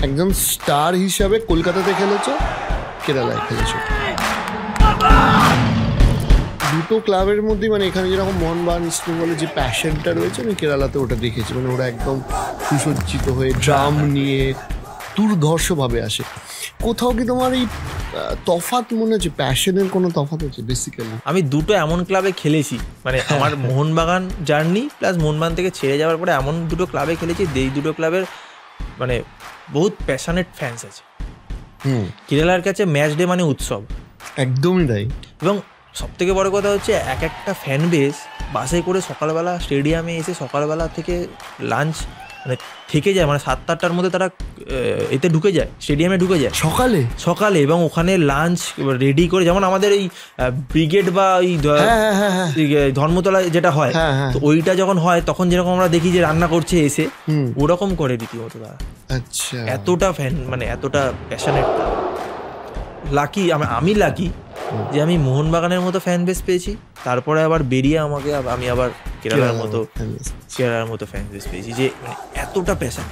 একজন স্টার হিসাবে কলকাতাতে খেলেছো, কেরালায় খেলেছো, দুটো ক্লাবের মধ্যে মানে এখানে যেরকম মোহনবাগান ইস্টবেঙ্গলের যে প্যাশনটা রয়েছে আমি কেরালাতে ওটা দেখেছি। মানে ওরা একদম সুসজ্জিত হয়ে ড্রাম নিয়ে দুর্ধর্ষভাবে আসে। কোথাও কি তোমার এই তফাৎ মনে হচ্ছে, প্যাশনের কোনো তফাৎ হচ্ছে বেসিক্যালি? আমি দুটো এমন ক্লাবে খেলেছি, মানে আমার মোহনবাগান জার্নি প্লাস মোহনবাগান থেকে ছেড়ে যাওয়ার পরে এমন দুটো ক্লাবে খেলেছি, এই দুটো ক্লাবের মানে বহুত প্যাশনেট ফ্যান্স আছে। কেরালার কাছে ম্যাচ ডে মানে উৎসব, একদমই তাই। এবং সব থেকে বড় কথা হচ্ছে এক একটা ফ্যান বেস বাসে করে সকালবেলা স্টেডিয়ামে এসে সকালবেলা থেকে লাঞ্চ মানে থেকে যায়, মানে 7-8টার মধ্যে তারা এতে ঢুকে যায়, স্টেডিয়ামে ঢুকে যায় সকালে, এবং ওখানে লাঞ্চ রেডি করে, যেমন আমাদের এই ব্রিগেড বা ওই ধর্মতলায় যেটা হয়, তো ওইটা যখন হয় তখন যেরকম আমরা দেখি যে রান্না করছে এসে, ওরকম করে রীতিমতো তারা। আচ্ছা, এতটা ফ্যান, মানে এতটা প্যাশনেট। লাকি আমি লাকি যে আমি মোহনবাগানের মতো ফ্যান বেস পেয়েছি, তারপরে আবার বেরিয়ে আমি আবার কেরালার মতো ফ্যান বেস পেয়েছি, যে এতটা প্যাশন।